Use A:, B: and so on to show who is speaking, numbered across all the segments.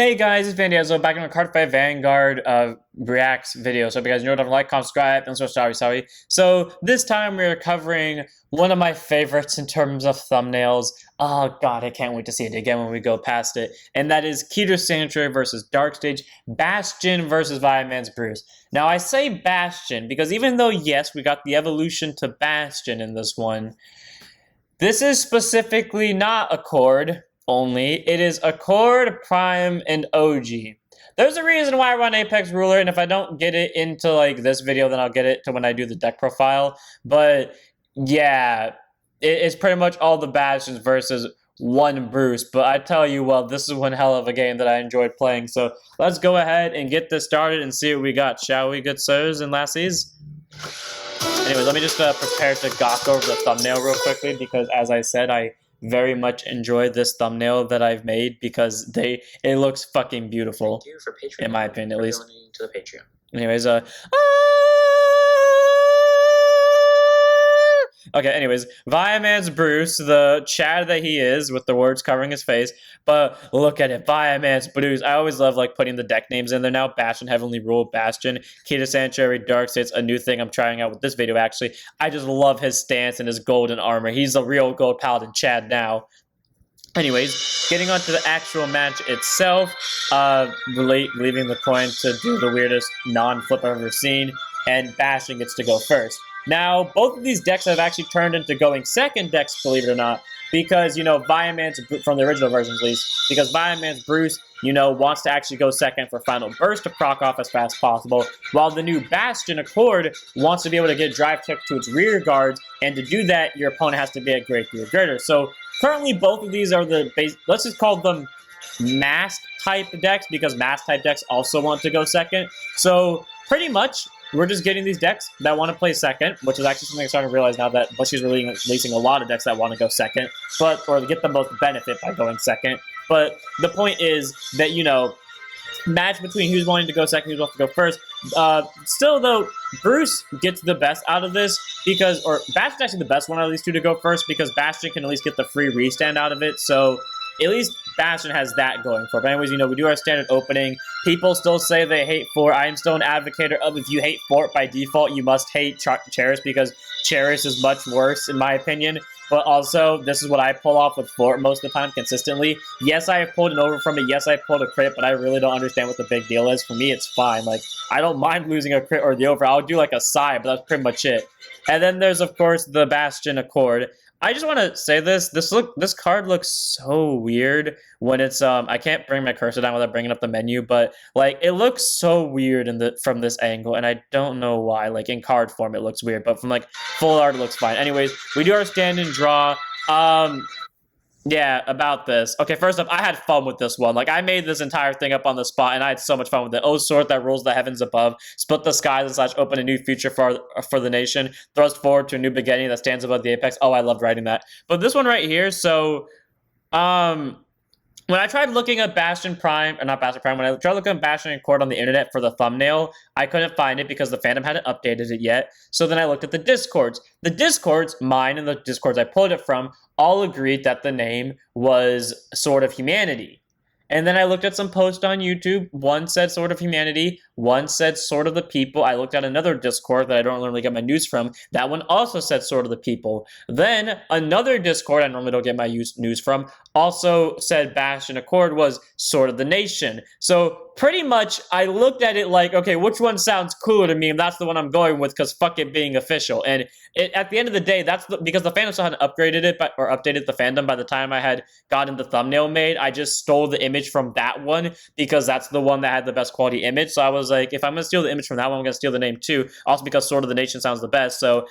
A: Hey guys, it's Andrea, back in a Card Fight Vanguard reacts video. So if you guys know, don't like, comment, subscribe, and so sorry. So this time we're covering one of my favorites in terms of thumbnails. Oh god, I can't wait to see it again when we go past it. And that is Kitai Sanctuary versus Dark Stage, Bastion versus Viamance Bruce. Now I say Bastion because even though yes, we got the evolution to Bastion in this one, this is specifically not Accord only. It is Accord, Prime, and OG. There's a reason why I run Apex Ruler, and if I don't get it into like this video, then I'll get it to when I do the deck profile. But yeah, it's pretty much all the Bastions versus one Bruce. But I tell you what, this is one hell of a game that I enjoyed playing. So let's go ahead and get this started and see what we got, shall we, good sirs and lassies? Anyways, let me just prepare to gawk over the thumbnail real quickly because, as I said, I very much enjoy this thumbnail that I've made because it looks fucking beautiful. Thank you for Patreon, in my opinion, at least. To the Patreon. Anyways, okay, anyways, Viamance Bruce, the Chad that he is, with the words covering his face, but look at it, Viamance Bruce. I always love, like, putting the deck names in there now. Bastion, Heavenly Rule, Bastion, Kitai Sanctuary, Dark States, a new thing I'm trying out with this video, actually. I just love his stance and his golden armor. He's a real gold paladin Chad now. Anyways, getting on to the actual match itself, leaving the coin to do the weirdest non-flip I've ever seen, and Bastion gets to go first. Now, both of these decks have actually turned into going second decks, believe it or not, because, you know, Viamance, from the original version at least, because Viamance Bruce, you know, wants to actually go second for Final Burst to proc off as fast as possible, while the new Bastion Accord wants to be able to get drive check to its rear guards, and to do that, your opponent has to be a great deal greater. So, currently, both of these are the base, let's just call them masked type decks, because masked type decks also want to go second. So, pretty much, we're just getting these decks that want to play second, which is actually something I'm starting to realize now that Bushy's releasing a lot of decks that want to go second, or get the most benefit by going second. But the point is that, you know, match between who's wanting to go second, who's wanting to go first. Still, though, Bruce gets the best out of this because, or Bastion's actually the best one out of these two to go first because Bastion can at least get the free restand out of it. So at least Bastion has that going for it. But anyways, you know, we do our standard opening. People still say they hate Fort. I am still an advocate of if you hate Fort by default, you must hate Cherish because Cherish is much worse in my opinion. But also, this is what I pull off with Fort most of the time consistently. Yes, I have pulled an over from it. Yes, I pulled a crit, but I really don't understand what the big deal is. For me, it's fine. Like, I don't mind losing a crit or the over. I'll do like a side, but that's pretty much it. And then there's, of course, the Bastion Accord. I just want to say this card looks so weird when it's I can't bring my cursor down without bringing up the menu, but like it looks so weird from this angle, and I don't know why. Like in card form it looks weird, but from like full art it looks fine. Anyways, we do our stand and draw. Yeah, about this. Okay, first up, I had fun with this one. Like, I made this entire thing up on the spot, and I had so much fun with it. Oh, sword that rules the heavens above, split the skies and / open a new future for the nation, thrust forward to a new beginning that stands above the apex. Oh, I loved writing that. But this one right here, so, when I tried looking at Bastion Prime, or not Bastion Prime, when I tried looking at Bastion Accord on the internet for the thumbnail, I couldn't find it because the fandom hadn't updated it yet. So then I looked at the Discords. The Discords, mine and the Discords I pulled it from, all agreed that the name was Sword of Humanity. And then I looked at some posts on YouTube. One said Sword of Humanity. One said Sword of the People. I looked at another Discord that I don't normally get my news from. That one also said Sword of the People. Then another Discord I normally don't get my news from also said Bastion Accord was Sword of the Nation. So pretty much I looked at it like, okay, which one sounds cooler to me? And that's the one I'm going with because fuck it being official. And at the end of the day, because the fandom still hadn't upgraded it or updated the fandom by the time I had gotten the thumbnail made. I just stole the image from that one because that's the one that had the best quality image. So I was like, if I'm going to steal the image from that one, I'm going to steal the name too. Also because Sword of the Nation sounds the best. So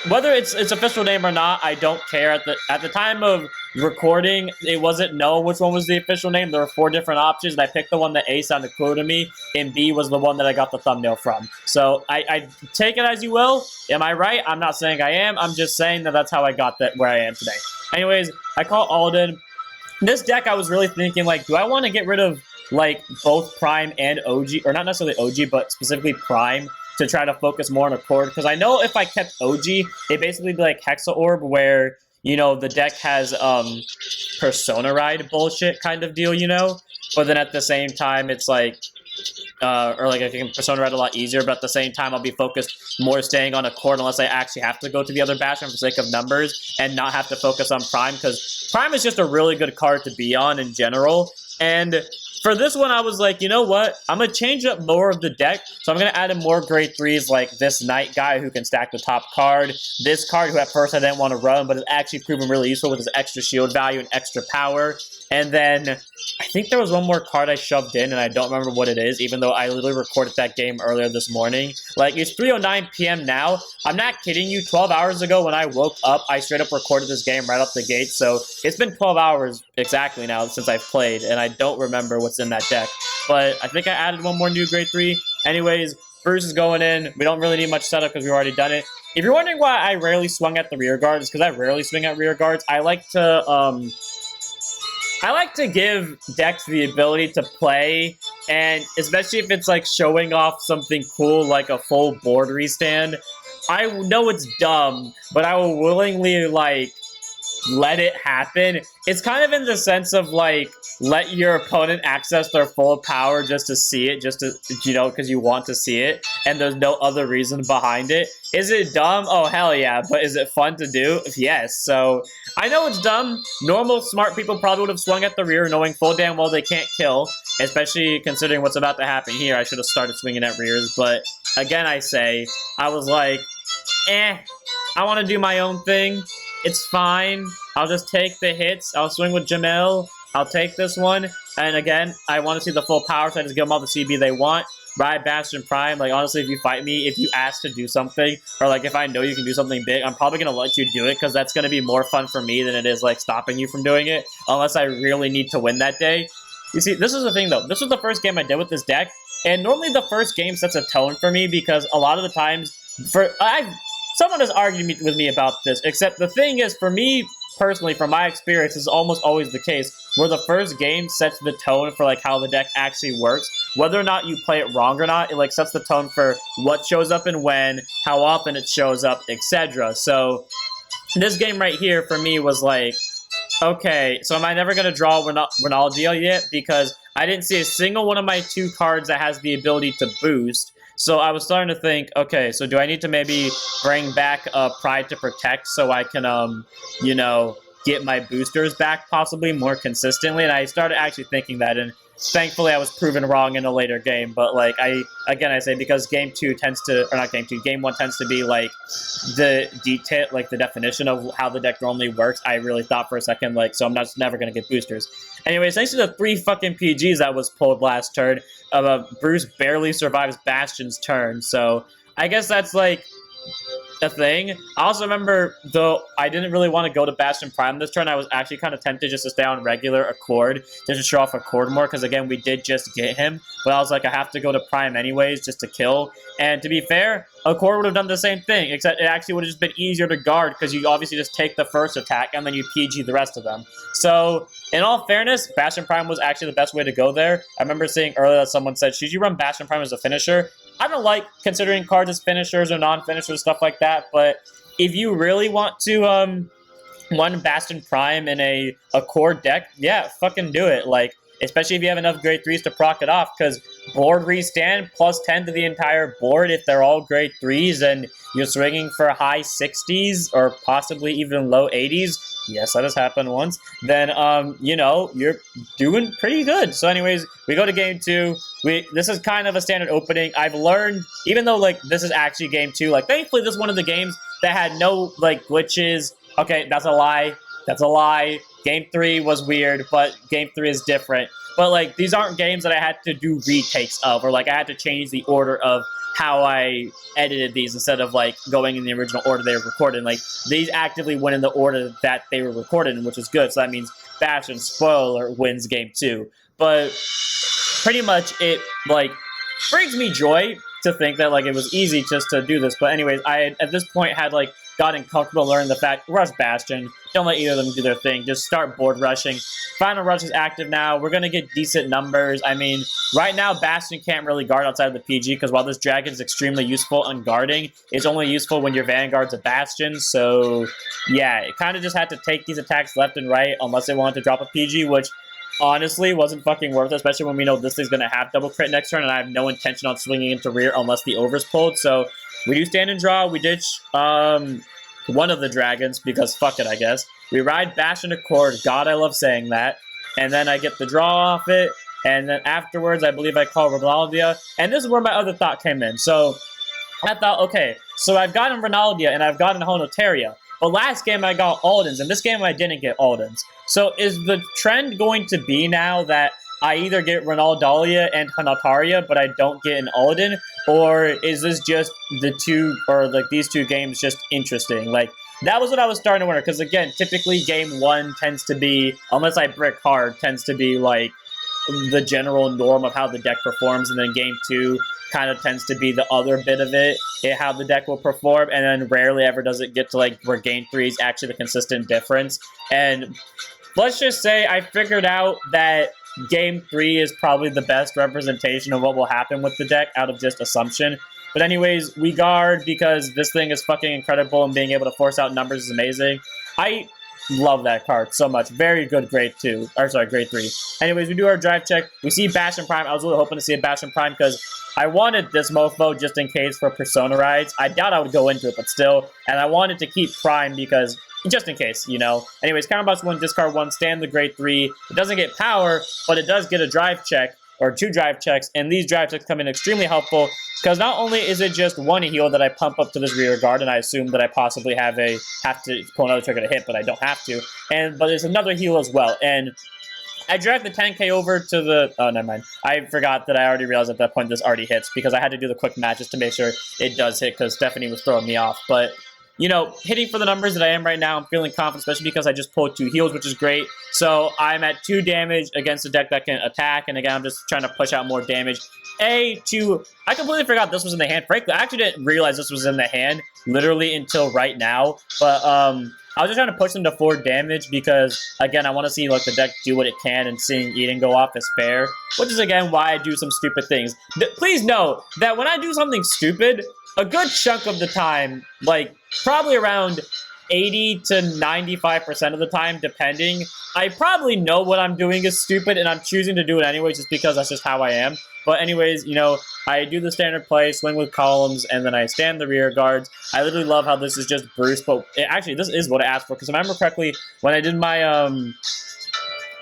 A: whether it's official name or not, I don't care. At the time of recording, it wasn't known which one was the official name. There were 4 different options, and I picked the one that A sounded cool to me, and B was the one that I got the thumbnail from. So I take it as you will. Am I right? I'm not saying I am. I'm just saying that that's how I got where I am today. Anyways, I call Alden. This deck, I was really thinking, like, do I want to get rid of, like, both Prime and OG, or not necessarily OG, but specifically Prime, to try to focus more on Accord? Because I know if I kept OG, it basically be like Hexa Orb, where the deck has Persona Ride bullshit kind of deal, but then at the same time, it's like, or like I can Persona Ride a lot easier, but at the same time, I'll be focused more staying on a court unless I actually have to go to the other Bastion for the sake of numbers and not have to focus on Prime, because Prime is just a really good card to be on in general. And for this one, I was like, you know what? I'm going to change up more of the deck. So I'm going to add in more grade 3s like this Knight guy who can stack the top card. This card who at first I didn't want to run, but has actually proven really useful with his extra shield value and extra power. And then I think there was one more card I shoved in, and I don't remember what it is, even though I literally recorded that game earlier this morning. Like, it's 3:09 p.m. now. I'm not kidding you. 12 hours ago when I woke up, I straight up recorded this game right off the gate. So it's been 12 hours exactly now since I've played, and I don't remember what's in that deck. But I think I added one more new grade 3. Anyways, Bruce is going in. We don't really need much setup because we've already done it. If you're wondering why I rarely swung at the rear guard, it's because I rarely swing at rear guards. I like to give decks the ability to play, and especially if it's like showing off something cool like a full board restand. I know it's dumb, but I will willingly like let it happen. It's kind of in the sense of like, let your opponent access their full power just to see it, just to, because you want to see it, and there's no other reason behind it. Is it dumb? Oh, hell yeah. But is it fun to do? Yes. So, I know it's dumb. Normal, smart people probably would have swung at the rear, knowing full damn well they can't kill, especially considering what's about to happen here. I should have started swinging at rears, but again, I was like, I want to do my own thing. It's fine. I'll just take the hits. I'll swing with Jamil. I'll take this one. And again, I want to see the full power, so I just give them all the CB they want. Ride Bastion Prime. Like, honestly, if you fight me, if you ask to do something, or like if I know you can do something big, I'm probably going to let you do it, because that's going to be more fun for me than it is like stopping you from doing it, unless I really need to win that day. You see, this is the thing though. This was the first game I did with this deck, and normally the first game sets a tone for me, because a lot of the times, someone has argued with me about this, except the thing is, for me personally, from my experience, this is almost always the case, where the first game sets the tone for like how the deck actually works. Whether or not you play it wrong or not, it like sets the tone for what shows up and when, how often it shows up, etc. So this game right here for me was like, okay, so am I never going to draw Ronaldo yet? Because I didn't see a single one of my 2 cards that has the ability to boost. So I was starting to think, okay, so do I need to maybe bring back Pride to Protect so I can, get my boosters back possibly more consistently? And I started actually thinking that, and thankfully I was proven wrong in a later game. But like, I say, because game 1 tends to be like the detail, like the definition of how the deck normally works. I really thought for a second, like, so I'm never going to get boosters. Anyways, thanks to the 3 fucking PGs that was pulled last turn, Bruce barely survives Bastion's turn, so I guess that's like a thing. I also remember, though I didn't really want to go to Bastion Prime this turn, I was actually kind of tempted just to stay on regular Accord, just to show off Accord more, because again, we did just get him, but I was like, I have to go to Prime anyways, just to kill, and to be fair, Accord would have done the same thing, except it actually would have just been easier to guard, because you obviously just take the first attack, and then you PG the rest of them. So, in all fairness, Bastion Prime was actually the best way to go there. I remember seeing earlier that someone said, should you run Bastion Prime as a finisher? I don't like considering cards as finishers or non-finishers, stuff like that, but if you really want to run Bastion Prime in a core deck, yeah, fucking do it. Like, especially if you have enough grade 3s to proc it off, because board restand plus 10 to the entire board, if they're all grade 3s and you're swinging for high 60s or possibly even low 80s, yes, that has happened once, then, you're doing pretty good. So anyways, we go to game 2. This is kind of a standard opening. I've learned, even though, like, this is actually game 2, like, thankfully this is one of the games that had no, like, glitches. Okay, that's a lie. That's a lie. Game 3 was weird, but Game 3 is different. But, like, these aren't games that I had to do retakes of, or, like, I had to change the order of how I edited these instead of, like, going in the original order they were recorded in. Like, these actively went in the order that they were recorded in, which is good. So that means Bastion, spoiler, wins Game 2. But pretty much it, like, brings me joy to think that, like, it was easy just to do this. But anyways, I, at this point, had, like, gotten comfortable learning the fact, rush Bastion. don't let either of them do their thing. Just start board rushing. Final Rush is active now. We're going to get decent numbers. I mean, right now, Bastion can't really guard outside of the PG, because while this dragon is extremely useful on guarding, it's only useful when your Vanguard's a Bastion. So, yeah, it kind of just had to take these attacks left and right, unless they wanted to drop a PG, which honestly wasn't fucking worth it, especially when we know this thing's going to have double crit next turn, and I have no intention on swinging into rear unless the over's pulled. So, we do stand and draw. We ditch one of the dragons, because fuck it, I guess. We ride Bastion Accord. God, I love saying that. And then I get the draw off it. And then afterwards, I believe I call Ronaldia. And this is where my other thought came in. So I thought, okay, so I've gotten Ronaldia and I've gotten Honotaria. But last game I got Aldens, and this game I didn't get Aldens. So is the trend going to be now that I either get Ronaldalia and Honotaria, but I don't get an Alden? Or is this just the two, or like these two games just interesting? Like, that was what I was starting to wonder, because again, typically game 1 tends to be, unless I brick hard, tends to be like the general norm of how the deck performs, and then game 2 kind of tends to be the other bit of it, how the deck will perform, and then rarely ever does it get to like where game 3 is actually the consistent difference. And let's just say I figured out that game 3 is probably the best representation of what will happen with the deck out of just assumption. But anyways, we guard because this thing is fucking incredible, and being able to force out numbers is amazing. I love that card so much. Very good grade 2. Or sorry, grade 3. Anyways, we do our drive check. We see Bastion Prime. I was really hoping to see a Bastion Prime because I wanted this mofo just in case for Persona rides. I doubt I would go into it, but still. And I wanted to keep Prime because just in case, you know. Anyways, counterbox 1, discard 1, stand the grade 3. It doesn't get power, but it does get a drive check, or 2 drive checks, and these drive checks come in extremely helpful, because not only is it just 1 heal that I pump up to this rear guard, and I assume that I possibly have to pull another trigger to hit, but I don't have to, but there's another heal as well, and I dragged the 10k over to the, oh, never mind. I forgot that I already realized at that point this already hits, because I had to do the quick match just to make sure it does hit, because Stephanie was throwing me off, but you know, hitting for the numbers that I am right now, I'm feeling confident, especially because I just pulled 2 heals, which is great. So I'm at 2 damage against a deck that can attack, and again, I'm just trying to push out more damage. I completely forgot this was in the hand. Frankly, I actually didn't realize this was in the hand, literally until right now. But I was just trying to push them to 4 damage because, again, I want to see like the deck do what it can, and seeing Eden go off is fair, which is, again, why I do some stupid things. Please know that when I do something stupid, a good chunk of the time, like probably around 80 to 95% of the time, depending, I probably know what I'm doing is stupid, and I'm choosing to do it anyway just because that's just how I am. But anyways, you know, I do the standard play, swing with columns, and then I stand the rear guards. I literally love how this is just Bruce, but actually, this is what I asked for, because if I remember correctly, when I did my,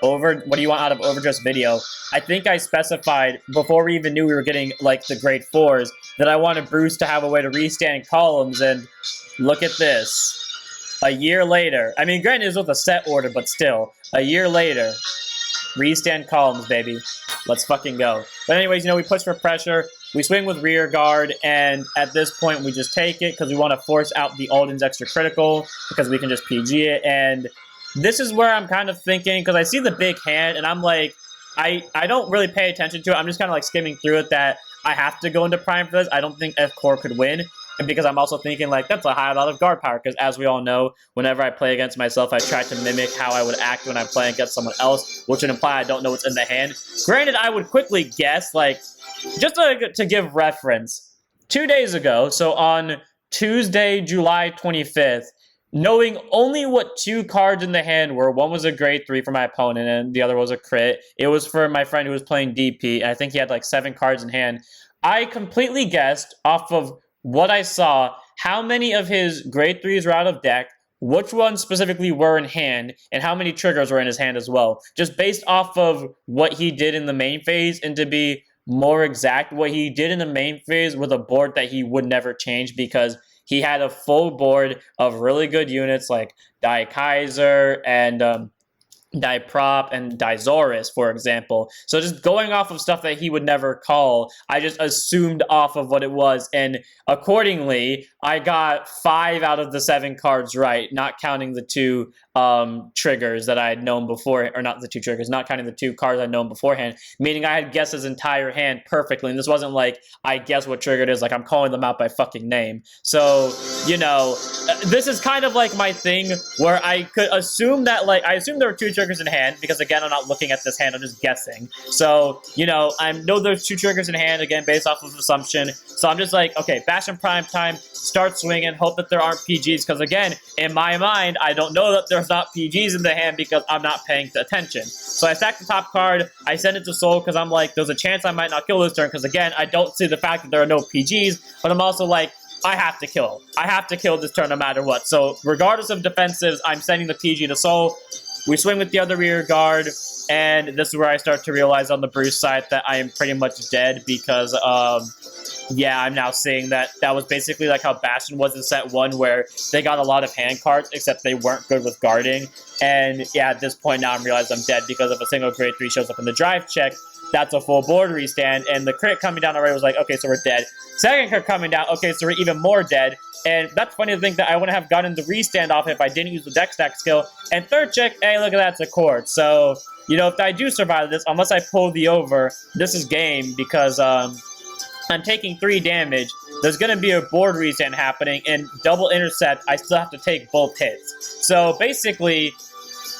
A: what do you want out of Overdress video, I think I specified, before we even knew we were getting, like, the grade 4s, that I wanted Bruce to have a way to restand columns, and look at this. A year later, I mean, granted, it was with a set order, but still, a year later, restand columns, baby. Let's fucking go. But anyways, you know, we push for pressure, we swing with rear guard, and at this point, we just take it, because we want to force out the Alden's extra critical, because we can just PG it, and this is where I'm kind of thinking, because I see the big hand, and I'm like, I don't really pay attention to it. I'm just kind of like skimming through it that I have to go into Prime for this. I don't think F-Core could win. And because I'm also thinking, like, that's a high lot of guard power. Because as we all know, whenever I play against myself, I try to mimic how I would act when I'm playing against someone else, which would imply I don't know what's in the hand. Granted, I would quickly guess, like, just to give reference, 2 days ago, so on Tuesday, July 25th, knowing only what 2 cards in the hand were, one was a grade 3 for my opponent, and the other was a crit. It was for my friend who was playing DP, and I think he had like 7 cards in hand. I completely guessed off of what I saw how many of his grade 3s were out of deck, which ones specifically were in hand, and how many triggers were in his hand as well. Just based off of what he did in the main phase, and to be more exact, what he did in the main phase with a board that he would never change, because he had a full board of really good units like Dai Kaiser and Diprop and Dizoris, for example. So just going off of stuff that he would never call, I just assumed off of what it was, and accordingly, I got 5 out of the 7 cards right, not counting the 2 triggers that I had known before, or not the 2 triggers, not counting the 2 cards I'd known beforehand, meaning I had guessed his entire hand perfectly, and this wasn't like, I guess what trigger it is, like I'm calling them out by fucking name. So, you know, this is kind of like my thing, where I could assume that, like, I assume there were 2 triggers in hand, because again, I'm not looking at this hand, I'm just guessing. So, you know, I know there's 2 triggers in hand, again, based off of assumption. So I'm just like, okay, Bastion Prime Time, start swinging, hope that there aren't PGs, because again, in my mind, I don't know that there's not PGs in the hand because I'm not paying attention. So I stack the top card, I send it to Soul, because I'm like, there's a chance I might not kill this turn, because again, I don't see the fact that there are no PGs, but I'm also like, I have to kill. I have to kill this turn no matter what. So regardless of defensives, I'm sending the PG to Soul. We swing with the other rear guard, and this is where I start to realize on the Bruce side that I am pretty much dead because, yeah, I'm now seeing that that was basically like how Bastion was in set 1, where they got a lot of hand cards, except they weren't good with guarding. And yeah, at this point now I'm realizing I'm dead because if a single grade 3 shows up in the drive check, that's a full board restand, and the crit coming down already was like, okay, so we're dead. Second crit coming down, okay, so we're even more dead. And that's funny to think that I wouldn't have gotten the restand off if I didn't use the deck stack skill. And third check, hey, look at that, it's a chord. So, you know, if I do survive this, unless I pull the over, this is game because I'm taking 3 damage. There's going to be a board restand happening, and double intercept, I still have to take both hits. So basically,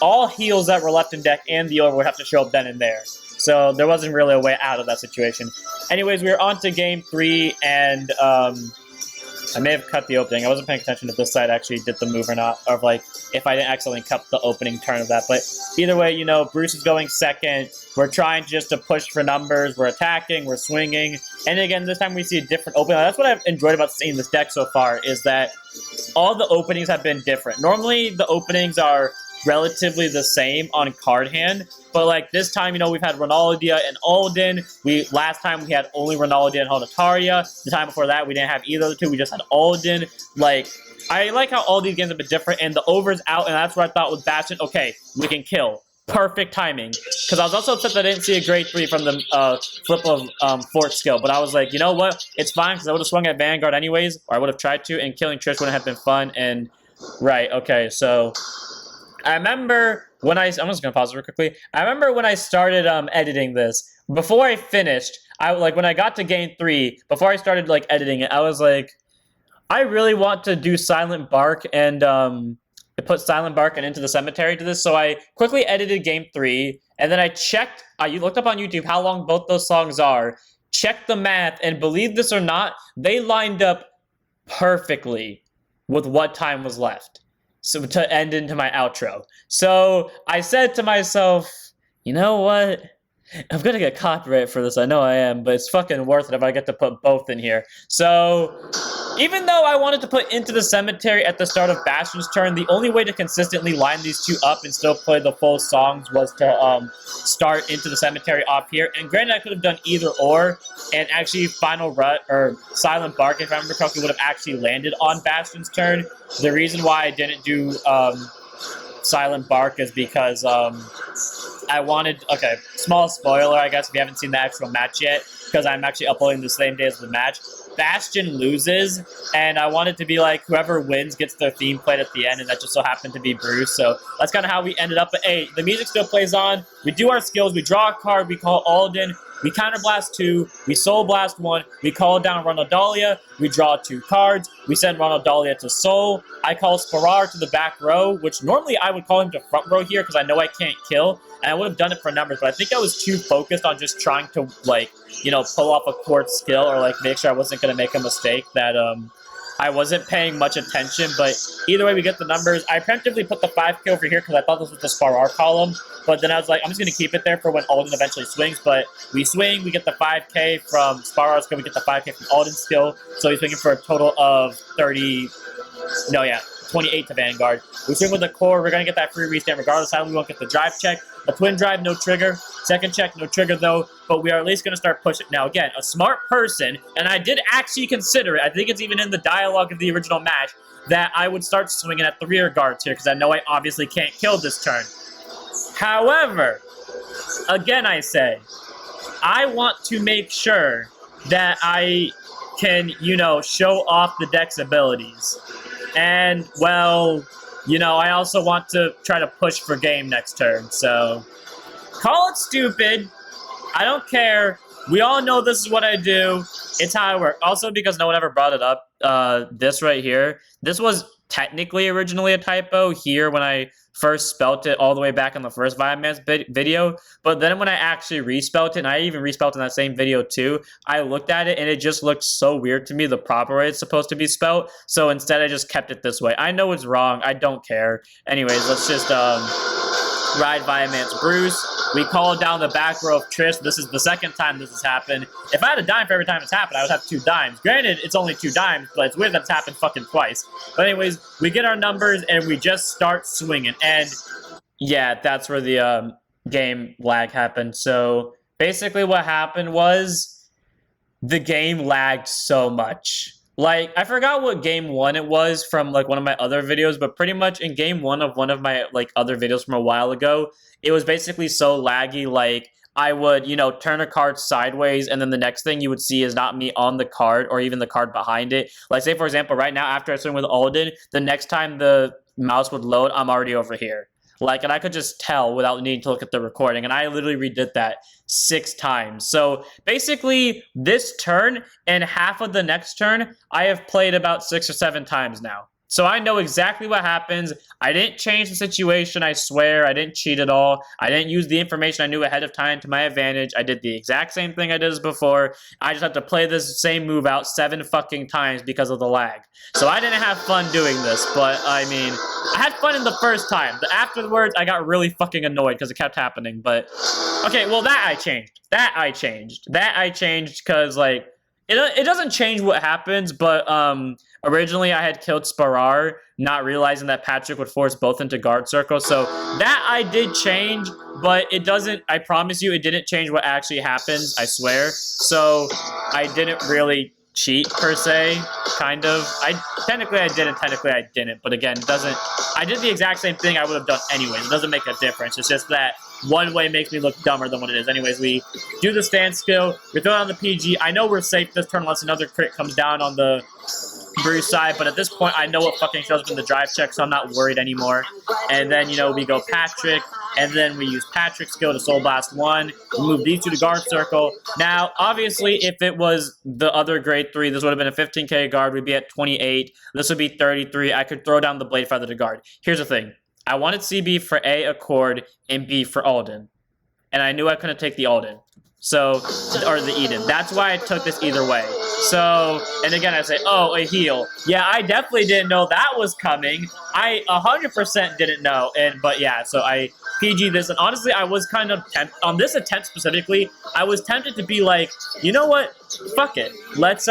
A: all heals that were left in deck and the over would have to show up then and there. So there wasn't really a way out of that situation. Anyways, we were on to game 3, and I may have cut the opening. I wasn't paying attention if this side actually did the move or not, or like if I didn't accidentally cut the opening turn of that. But either way, you know, Bruce is going second. We're trying just to push for numbers. We're attacking. We're swinging. And again, this time we see a different opening. That's what I've enjoyed about seeing this deck so far, is that all the openings have been different. Normally, the openings are relatively the same on card hand, but like this time, you know, we've had Ronaldia and Alden. Last time we had only Ronaldia and Honataria. The time before that, we didn't have either of the two. We just had Alden. Like, I like how all these games have been different, and the over's out, and that's what I thought with Bastion. Okay, we can kill. Perfect timing. Because I was also upset that I didn't see a grade 3 from the flip of Fort skill, but I was like, you know what? It's fine, because I would have swung at Vanguard anyways, or I would have tried to, and killing Trish wouldn't have been fun, and right, okay, so I remember when I'm just gonna pause real quickly. I remember when I started editing this. Before I finished, when I got to game 3, before I started like editing it, I was like, I really want to do Silent Bark and put Silent Bark and Into the Cemetery to this. So I quickly edited game 3, and then I checked. You looked up on YouTube how long both those songs are. Checked the math, and believe this or not, they lined up perfectly with what time was left. So to end into my outro. So I said to myself, you know what? I'm going to get copyright for this. I know I am, but it's fucking worth it if I get to put both in here. So even though I wanted to put Into the Cemetery at the start of Bastion's turn, the only way to consistently line these two up and still play the full songs was to start Into the Cemetery off here. And granted, I could have done either or, and actually Final Rut or Silent Bark, if I remember correctly, would have actually landed on Bastion's turn. The reason why I didn't do Silent Bark is because I wanted, okay, small spoiler, I guess, if you haven't seen the actual match yet, because I'm actually uploading the same day as the match. Bastion loses, and I wanted to be like, whoever wins gets their theme played at the end, and that just so happened to be Bruce. So that's kind of how we ended up. But hey, the music still plays on. We do our skills. We draw a card. We call Alden. We counterblast 2. We soul blast 1. We call down Ronaldalia. We draw 2 cards. We send Ronaldalia to soul. I call Sparar to the back row, which normally I would call him to front row here because I know I can't kill. And I would have done it for numbers, but I think I was too focused on just trying to, like, you know, pull off a quartz skill or, like, make sure I wasn't going to make a mistake that, I wasn't paying much attention. But either way, we get the numbers. I preemptively put the 5K over here because I thought this was the Sparar column, but then I was like, I'm just going to keep it there for when Alden eventually swings. But we swing, we get the 5K from Sparar's skill, we get the 5K from Alden's skill, so he's swinging for a total of 28 to Vanguard. We swing with the core, we're going to get that free restand regardless how we won't get the drive check. A twin drive, no trigger. Second check, no trigger though, but we are at least going to start pushing. Now again, a smart person, and I did actually consider it, I think it's even in the dialogue of the original match, that I would start swinging at the rear guards here, because I know I obviously can't kill this turn. However, again, I say, I want to make sure that I can, show off the deck's abilities. And, well, I also want to try to push for game next turn. So, call it stupid. I don't care. We all know this is what I do. It's how I work. Also, because no one ever brought it up, this right here, this was technically originally a typo here when I first spelt it all the way back in the first Viamance video. But then when I actually respelt it, and I even respelt in that same video too, I looked at it and it just looked so weird to me, the proper way it's supposed to be spelt. So instead, I just kept it this way. I know it's wrong. I don't care. Anyways, let's just ride Viamance Bruce. We call down the back row of Trish. This is the second time this has happened. If I had a dime for every time it's happened, I would have 2 dimes. Granted, it's only 2 dimes, but it's weird that it's happened fucking twice. But anyways, we get our numbers and we just start swinging. And yeah, that's where the game lag happened. So basically what happened was the game lagged so much. Like, I forgot what game 1 it was from, like, one of my other videos, but pretty much in game 1 of one of my, like, other videos from a while ago, it was basically so laggy, like, I would, turn a card sideways, and then the next thing you would see is not me on the card, or even the card behind it. Like, say, for example, right now, after I swing with Alden, the next time the mouse would load, I'm already over here. Like, and I could just tell without needing to look at the recording. And I literally redid that 6 times. So basically, this turn and half of the next turn, I have played about 6 or 7 times now. So I know exactly what happens. I didn't change the situation, I swear. I didn't cheat at all. I didn't use the information I knew ahead of time to my advantage. I did the exact same thing I did as before. I just had to play this same move out 7 fucking times because of the lag. So I didn't have fun doing this, but I mean, I had fun in the first time. Afterwards, I got really fucking annoyed because it kept happening. But, okay, well, that I changed. That I changed because, like, it doesn't change what happens, but originally I had killed Sparar, not realizing that Patrick would force both into guard circle. So that I did change, but it doesn't, I promise you, it didn't change what actually happens, I swear. So I didn't really cheat per se, kind of. Technically I didn't, but again, it doesn't, I did the exact same thing I would have done anyways. It doesn't make a difference. It's just that one way makes me look dumber than what it is. Anyways, we do the standstill. We throw down the PG. I know we're safe this turn unless another crit comes down on the Bruce side, but at this point, I know what fucking shows up in the drive check, so I'm not worried anymore. And then, we go Patrick, and then we use Patrick's skill to Soul Blast 1. We move these 2 to guard circle. Now, obviously, if it was the other grade 3, this would have been a 15k guard. We'd be at 28. This would be 33. I could throw down the Blade Feather to guard. Here's the thing. I wanted CB for A, Accord, and B for Alden. And I knew I couldn't take the Alden. So, or the Eden. That's why I took this either way. So, and again, I say, oh, a heal. Yeah, I definitely didn't know that was coming. I 100% didn't know. But yeah, so I PG this. And honestly, I was kind of tempted, on this attempt specifically, I was tempted to be like, you know what? Fuck it. Let's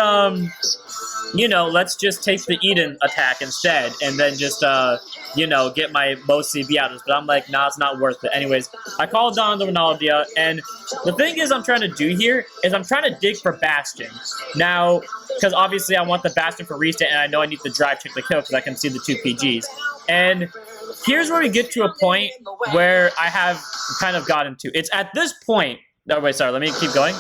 A: just take the Eden attack instead. And then just, get my most CB out of this. But I'm like, nah, it's not worth it. Anyways, I called down the Ronaldia, and the thing is I'm trying to do here is I'm trying to dig for Bastion. Now, because obviously I want the Bastion for reset, and I know I need the drive check to kill because I can see the 2 PGs. And here's where we get to a point where I have kind of gotten to. It's at this point, no, wait, sorry, let me keep going.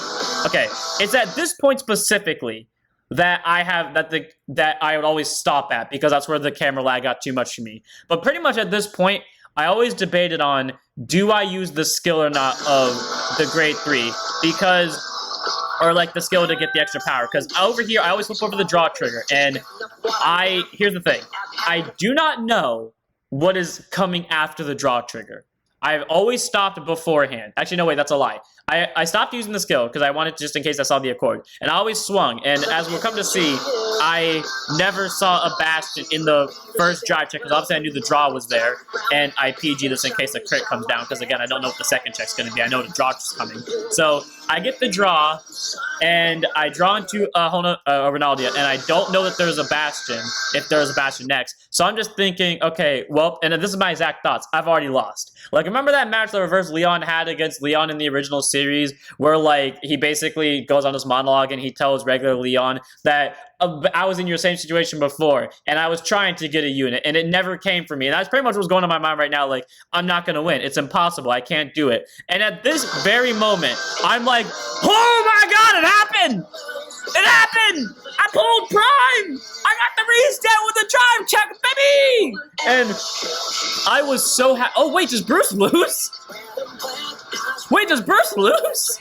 A: Okay, it's at this point specifically that I have that I would always stop at because that's where the camera lag got too much for me. But pretty much at this point, I always debated on, do I use the skill or not of the grade 3? Because, or like the skill to get the extra power. Because over here, I always flip over the draw trigger. And here's the thing. I do not know what is coming after the draw trigger. I've always stopped beforehand. Actually, no, wait, that's a lie. I stopped using the skill because I wanted just in case I saw the Accord. And I always swung. And as we'll come to see, I never saw a Bastion in the first drive check because obviously I knew the draw was there. And I PG this in case the crit comes down because, again, I don't know what the second check's going to be. I know the draw is coming. So I get the draw, and I draw into Ronaldia, and I don't know that there's a Bastion, if there's a Bastion next. So I'm just thinking, okay, well, and this is my exact thoughts. I've already lost. Like, remember that match that Reverse Leon had against Leon in the original series? series where like he basically goes on this monologue and he tells regular Leon that I was in your same situation before and I was trying to get a unit and it never came for me. And that's pretty much what's going on in my mind right now. Like, I'm not going to win. It's impossible. I can't do it. And at this very moment, I'm like, oh my God, it happened. It happened! I pulled Prime! I got the reset with the drive check, baby! And I was so happy. Oh, wait, does Bruce lose? Wait, does Bruce lose?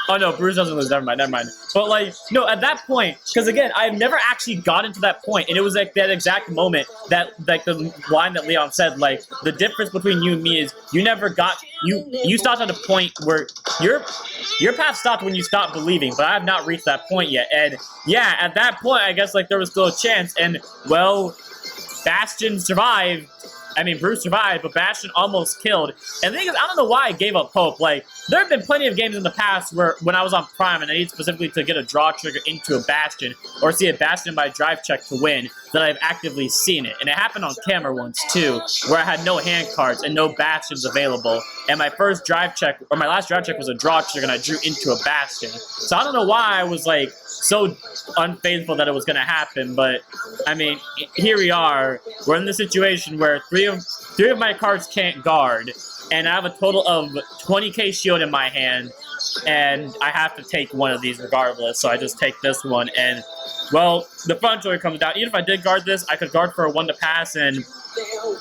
A: Oh, no, Bruce doesn't lose. Never mind. But, like, no, at that point, because, again, I've never actually gotten to that point, and it was, like, that exact moment that, like, the line that Leon said, like, the difference between you and me is you never got, you stopped at a point where your path stopped when you stopped believing, but I have not reached that point yet. And, yeah, at that point, I guess, like, there was still a chance, and, well, Bastion survived. I mean, Bruce survived, but Bastion almost killed. And the thing is, I don't know why I gave up hope. Like, there have been plenty of games in the past where, when I was on Prime and I need specifically to get a draw trigger into a Bastion, or see a Bastion by drive check to win, that I've actively seen it. And it happened on camera once, too, where I had no hand cards and no Bastions available. And my first drive check, or my last drive check was a draw trigger, and I drew into a Bastion. So I don't know why I was, like, so unfaithful that it was going to happen, but, I mean, here we are. We're in the situation where three of my cards can't guard, and I have a total of 20k shield in my hand, and I have to take one of these regardless, so I just take this one, and, well, the front door comes down. Even if I did guard this, I could guard for a 1 to pass, and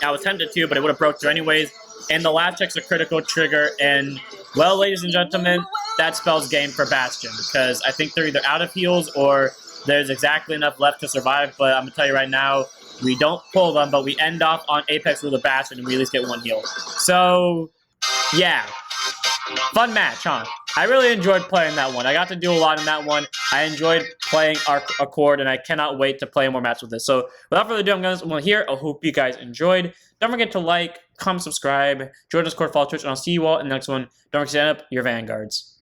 A: I was tempted to, but it would have broke through anyways, and the last check's a critical trigger, and, well, ladies and gentlemen, that spells game for Bastion, because I think they're either out of heals or there's exactly enough left to survive, but I'm going to tell you right now, we don't pull them, but we end off on Apex with a Bastion, and we at least get 1 heal. So, yeah. Fun match, huh? I really enjoyed playing that one. I got to do a lot in that one. I enjoyed playing Accord, and I cannot wait to play more matches with this. So, without further ado, I'm going to here. I hope you guys enjoyed. Don't forget to like, comment, subscribe, join Discord, follow Twitch, and I'll see you all in the next one. Don't forget to stand up your vanguards.